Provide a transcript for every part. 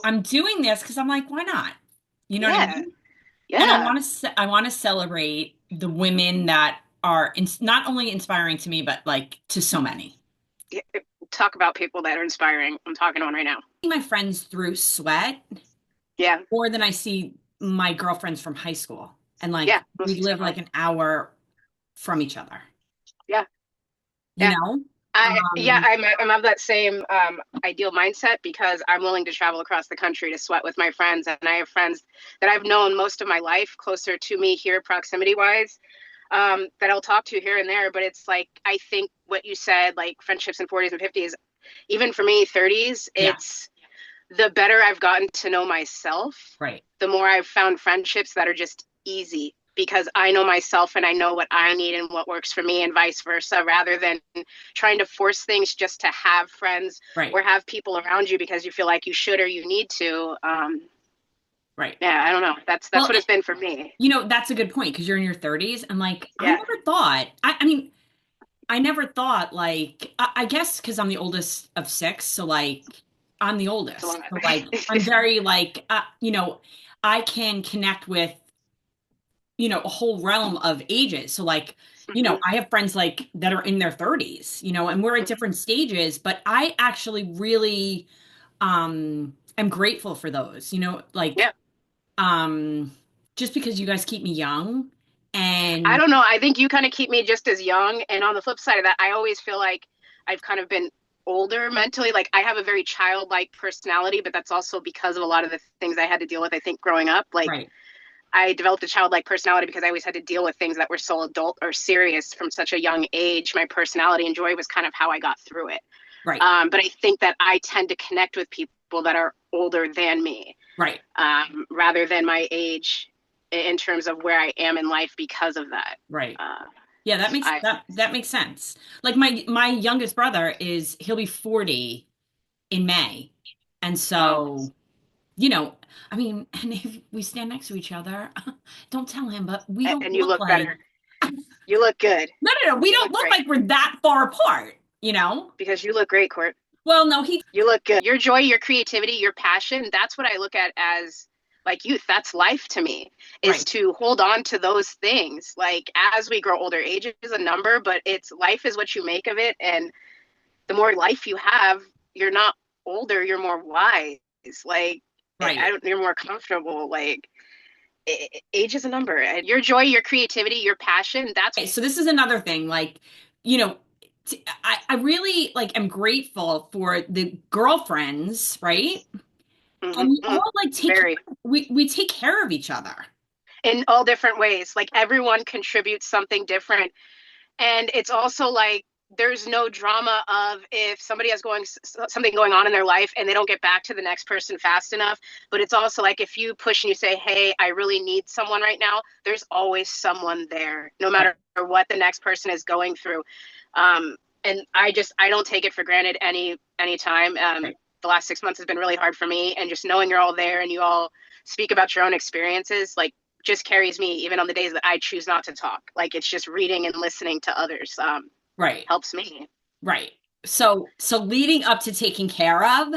I'm doing this because I'm like, why not? You know what I Yeah. mean? And Yeah. I want to celebrate the women that are not only inspiring to me, but like to so many. Yeah. Talk about people that are inspiring. I'm talking to one right now. My friends through sweat Yeah. more than I see my girlfriends from high school. And like Yeah. we Most live like definitely. an hour from each other, Yeah. you Yeah. know? Yeah, Um, I'm of that same ideal mindset because I'm willing to travel across the country to sweat with my friends, and I have friends that I've known most of my life, closer to me here, proximity wise, that I'll talk to here and there. But it's like I think what you said, like friendships in 40s and 50s, even for me, 30s, yeah, it's the better I've gotten to know myself, right. the more I've found friendships that are just easy because I know myself and I know what I need and what works for me and vice versa, rather than trying to force things just to have friends Right. or have people around you because you feel like you should or you need to. Right. Yeah, I don't know. That's Well, what it's been for me. that's a good point because you're in your 30s and like I Yeah, never thought, I mean, I never thought like I guess because I'm the oldest of six, so like I'm the it's a oldest. lot. So like I'm very like I can connect with, a whole realm of ages. So like, Hmm. I have friends like that are in their 30s, and we're at different stages, but I actually really am grateful for those, like Yeah, just because you guys keep me young I and don't know. I think you kind of keep me just as young, and on the flip side of that, I always feel like I've kind of been older mentally. Like I have a very childlike personality, but that's also because of a lot of the things I had to deal with, I think, growing up. Like right, I developed a childlike personality because I always had to deal with things that were so adult or serious from such a young age. My personality and joy was kind of how I got through it. right, But I think that I tend to connect with people that are older than me, right. rather than my age in terms of where I am in life because of that. Right. Uh, Yeah, that makes I that makes sense. Like my youngest brother he'll be 40 in May. And Wow. so, I mean, and if we stand next to each other, don't tell him, but we don't And you look look like better. You look good. no, we You don't look look great like we're that far apart. because you look great, Court. Well, no, he You look good. Your joy, your creativity, your passion, that's what I look at as like youth. That's life to me, is right, to hold on to those things. Like as we grow older, age is a number, but it's life is what you make of it. And the more life you have, you're not older, you're more wise. Like I right. don't, you're more comfortable. Like age is a number. And your joy, your creativity, your passion, that's Okay, so this is another thing, like, you know, I really like am grateful for the girlfriends, right? And we mm-hmm, all like very we take care of each other. in all different ways. Like everyone contributes something different. And it's also like there's no drama of if somebody has going something going on in their life and they don't get back to the next person fast enough. But it's also like if you push and you say, hey, I really need someone right now, there's always someone there no Right, matter what the next person is going through. And I don't take it for granted any time. right. The last 6 months has been really hard for me, and just knowing you're all there and you all speak about your own experiences, like just carries me even on the days that I choose not to talk. Like it's just reading and listening to others, Right. helps me. Right. So leading up to taking care of,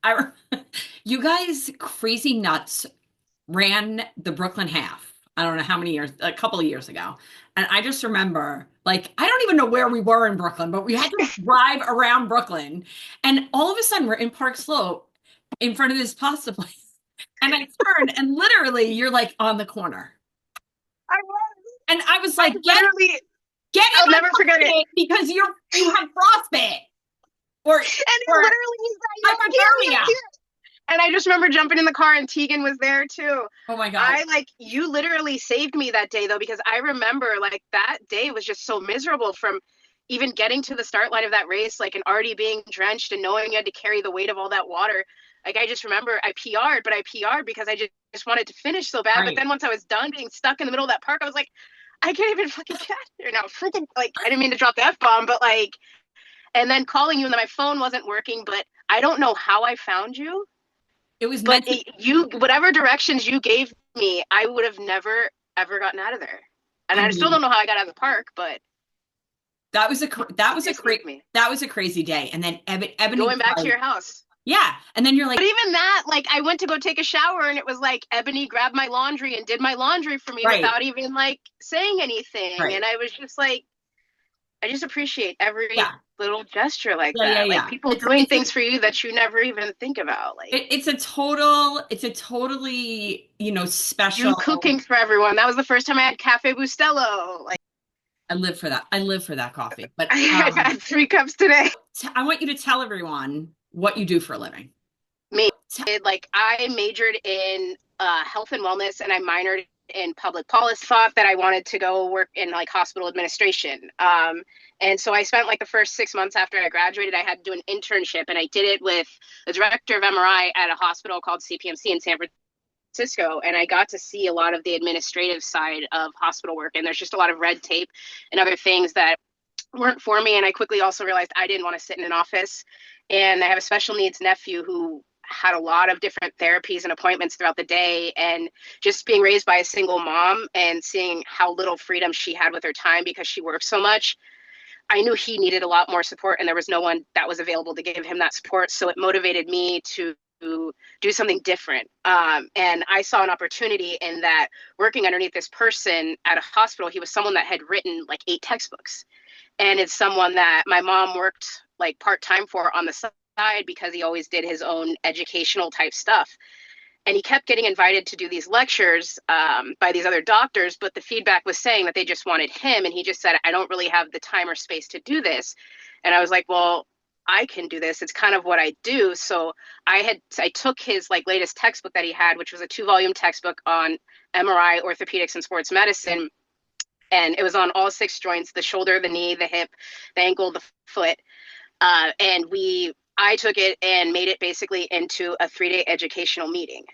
I you guys crazy nuts ran the Brooklyn half. I don't know how many years, a couple of years ago. And I just remember, like, I don't even know where we were in Brooklyn, but we had to drive around Brooklyn. And all of a sudden, we're in Park Slope in front of this pasta place. And I turned, and literally, you're like on the corner. I was. And I was I like, literally, get in I'll my never forget it. pocket because you have frostbite or And it or literally is that, yeah, I'm here, I'm here, I'm hypothermia. here. And I just remember jumping in the car and Tegan was there too. Oh my God. I like, you literally saved me that day though, because I remember like that day was just so miserable from even getting to the start line of that race, like and already being drenched and knowing you had to carry the weight of all that water. Like I just remember I PR'd, but I PR'd because I just wanted to finish so bad. But Right. then once I was done being stuck in the middle of that park, I was like, I can't even fucking get here now. Freaking like I didn't mean to drop the F bomb, but like and then calling you and then my phone wasn't working, but I don't know how I found you, It was but meant to. you whatever directions you gave me, I would have never ever gotten out of there. And I I still don't mean, know how I got out of the park, but that was a you just saved me. that was a crazy day. And then Ebony Going back to Price, your house. Yeah. And then you're But like, even that, like I went to go take a shower and it was like Ebony grabbed my laundry and did my laundry for me right, without even like saying anything. right. And I was just like, I just appreciate every Yeah. little gesture like Yeah, yeah, that. Like yeah. people doing things for you that you never even think about. Like It's a totally, you know, you special. cooking for everyone. That was the first time I had Cafe Bustelo. Like I live for that. I live for that coffee. But I had 3 cups today. I want you to tell everyone what you do for a living. Me, T- like I majored in health and wellness and I minored in public policy. Thought that I wanted to go work in like hospital administration. And so I spent like the first 6 months after I graduated, I had to do an internship and I did it with the director of MRI at a hospital called CPMC in San Francisco. And I got to see a lot of the administrative side of hospital work. And there's just a lot of red tape and other things that weren't for me. And I quickly also realized I didn't want to sit in an office. And I have a special needs nephew who had a lot of different therapies and appointments throughout the day. And just being raised by a single mom and seeing how little freedom she had with her time because she worked so much, I knew he needed a lot more support. And there was no one that was available to give him that support. So it motivated me to do something different. And I saw an opportunity in that working underneath this person at a hospital, he was someone that had written like 8 textbooks and it's someone that my mom worked like part-time for on the side because he always did his own educational type stuff and he kept getting invited to do these lectures by these other doctors, but the feedback was saying that they just wanted him and he just said, I don't really have the time or space to do this. And I was like, well, I can do this. It's kind of what I do. So I took his like latest textbook that he had, which was a 2-volume textbook on MRI, orthopedics, and sports medicine, and it was on all 6 joints: the shoulder, the knee, the hip, the ankle, the foot. And I took it and made it basically into a 3-day educational meeting.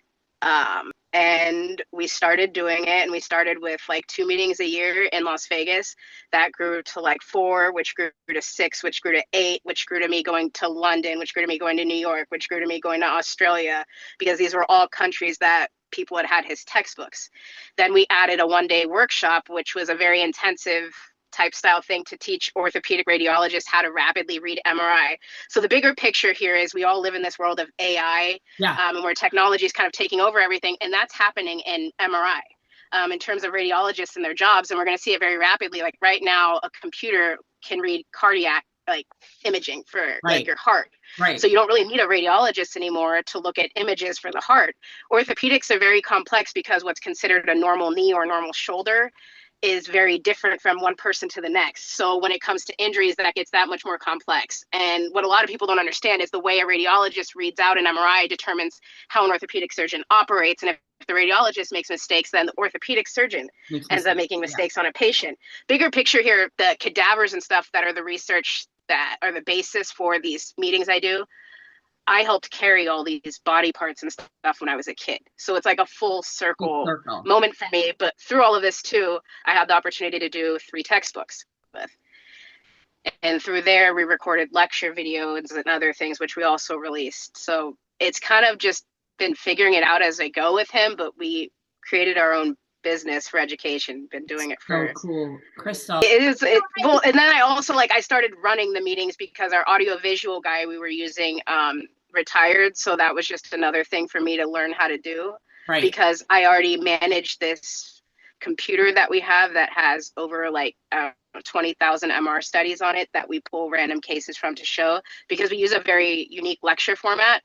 And we started doing it, and we started with like 2 meetings a year in Las Vegas. That grew to like 4, which grew to 6, which grew to 8, which grew to me going to London, which grew to me going to New York, which grew to me going to Australia, because these were all countries that people had his textbooks. Then we added a 1-day workshop, which was a very intensive type style thing to teach orthopedic radiologists how to rapidly read MRI. So the bigger picture here is we all live in this world of AI, yeah. and where technology is kind of taking over everything, and that's happening in MRI. In terms of radiologists and their jobs, and we're going to see it very rapidly. Like right now, a computer can read cardiac like imaging for like Right. your heart. Right. So you don't really need a radiologist anymore to look at images for the heart. Orthopedics are very complex because what's considered a normal knee or normal shoulder is very different from one person to the next. So when it comes to injuries, that gets that much more complex. And what a lot of people don't understand is the way a radiologist reads out an MRI determines how an orthopedic surgeon operates. And if the radiologist makes mistakes, then the orthopedic surgeon Makes ends up mistakes. making Yeah. mistakes on a patient. Bigger picture here, the cadavers and stuff that are the research that are the basis for these meetings I do, I helped carry all these body parts and stuff when I was a kid. So it's like a full Full circle circle. moment for me. But through all of this too, I had the opportunity to do 3 textbooks with. And through there, we recorded lecture videos and other things, which we also released. So it's kind of just been figuring it out as I go with him, but we created our own business for education, been doing it So for cool. Crystal. it is it well, and then I also like I started running the meetings because our audio visual guy we were using retired, so that was just another thing for me to learn how to do Right. because I already managed this computer that we have that has over like 20,000 MR studies on it that we pull random cases from to show, because we use a very unique lecture format.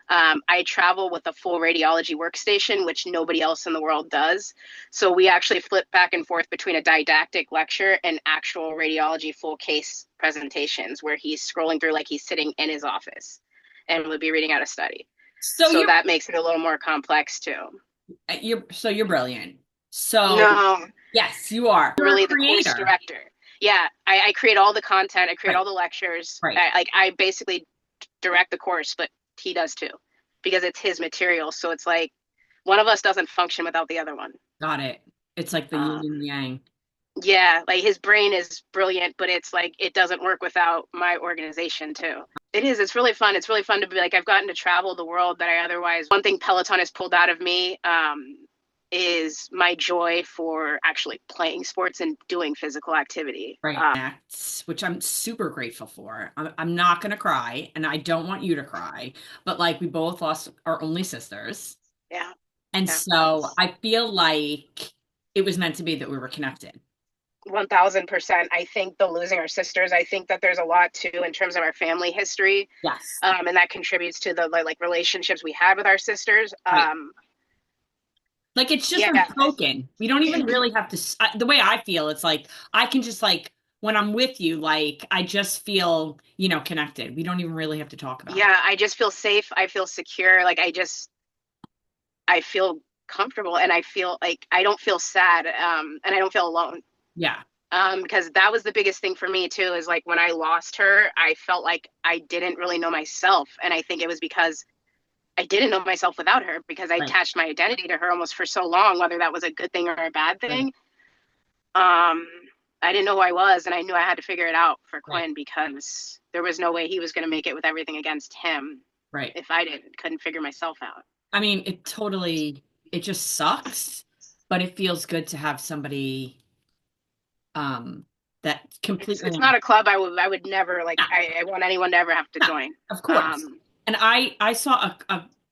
I travel with a full radiology workstation, which nobody else in the world does. So we actually flip back and forth between a didactic lecture and actual radiology full case presentations where he's scrolling through like he's sitting in his office and would be reading out a study. So So that makes it a little more complex too. you're brilliant. So No, yes, you are. You're a really the course creator. director. Yeah, I create all the content. I create Right. all the lectures. Right. I basically direct the course, but he does too because it's his material. So it's like one of us doesn't function without the other one. Got it. It's like the yin and Um, yang. yeah, like his brain is brilliant, but it's like it doesn't work without my organization too. It is. It's really fun. It's really fun to be like I've gotten to travel the world that I otherwise. One thing Peloton has pulled out of me is my joy for actually playing sports and doing physical activity. Right. Which I'm super grateful for. I'm not going to cry, and I don't want you to cry, but like we both lost our only sisters. Yeah, And yeah, so I feel like it was meant to be that we were connected. 1000%. I think the losing our sisters, I think that there's a lot too in terms of our family history, Yes. and that contributes to the like relationships we had with our sisters. Right. Like it's just Yeah, unspoken. We don't even really have to, the way I feel, it's like I can just like, when I'm with you, like I just feel, connected. We don't even really have to talk about it. yeah. I just feel safe. I feel secure. Like I feel comfortable, and I feel like I don't feel sad, and I don't feel alone. Yeah. Because that was the biggest thing for me too, is like when I lost her, I felt like I didn't really know myself. And I think it was because I didn't know myself without her, because I Right. attached my identity to her almost for so long, whether that was a good thing or a bad Right. thing. Um, I didn't know who I was, and I knew I had to figure it out for Right. Quinn, because there was no way he was going to make it with everything against him Right. if I couldn't figure myself out. I mean, it just sucks, but it feels good to have somebody um that completely It's not a club I would never like. yeah, I want anyone to ever have to yeah, join. of course. Um, And I saw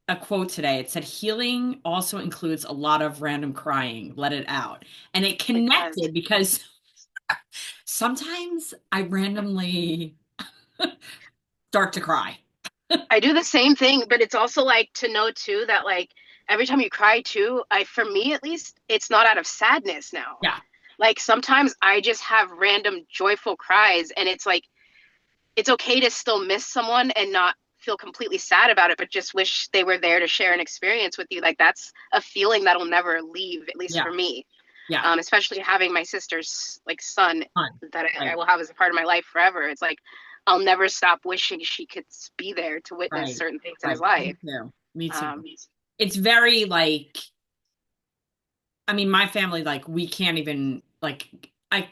a quote today. It said healing also includes a lot of random crying, let it out. And it it does. connected because sometimes I randomly start to cry. I do the same thing, but it's also like to know too that like every time you cry too, for me at least, it's not out of sadness now. Yeah, Like sometimes I just have random joyful cries, and it's like it's okay to still miss someone and not feel completely sad about it, but just wish they were there to share an experience with you. Like that's a feeling that'll never leave, at least yeah, for me. yeah. Especially having my sister's like son Fun. that I Right, will have as a part of my life forever. It's like I'll never stop wishing she could be there to witness right, certain things in his right. Me life. too. Me too. Um, It's very like I mean, my family, like, we can't even, like, I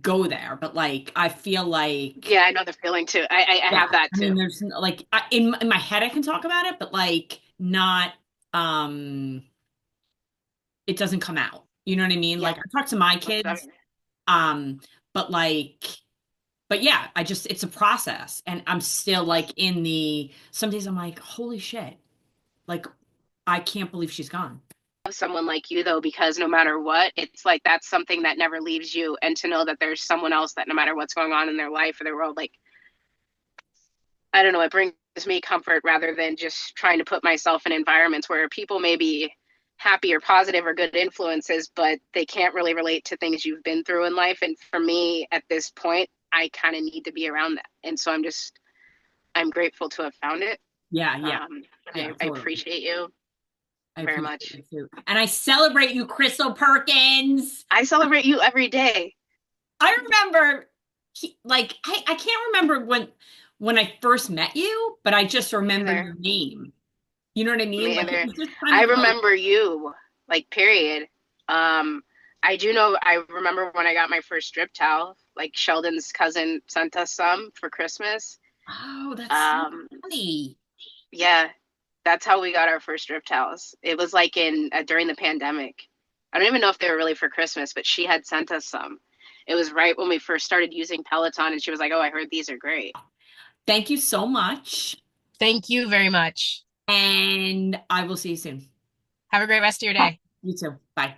go there, but, like, I feel like, yeah, I know the feeling too. I yeah, have that I too. mean, like, in my head, I can talk about it, but, like, not, um, it doesn't come out. You know what I mean? Yeah, Like, I talk to my most kids, definitely. um, but, like, but yeah, it's a process. And I'm still, like, some days I'm like, holy shit, like, I can't believe she's gone. Someone like you though, because no matter what, it's like that's something that never leaves you, and to know that there's someone else that no matter what's going on in their life or their world, like I don't know, it brings me comfort rather than just trying to put myself in environments where people may be happy or positive or good influences, but they can't really relate to things you've been through in life. And for me at this point, I kind of need to be around that. And so I'm grateful to have found it. Yeah, yeah, um, yeah, I totally. appreciate you I very appreciate much. it too. And I celebrate you, Crystal Perkins. I celebrate you every day. I remember like I can't remember when I first met you, but I just Me remember either. your name. You know what I mean? Me Like it either. was just kind I of like, remember you, like, period. Um, I do know, I remember when I got my first drip towel, like, Sheldon's cousin sent us some for Christmas. oh, that's so Um, funny. yeah, that's how we got our first drip towels. It was like during the pandemic. I don't even know if they were really for Christmas, but she had sent us some. It was right when we first started using Peloton, and she was like, "Oh, I heard these are great." Thank you so much. Thank you very much. And I will see you soon. Have a great rest of your day. You too. Bye.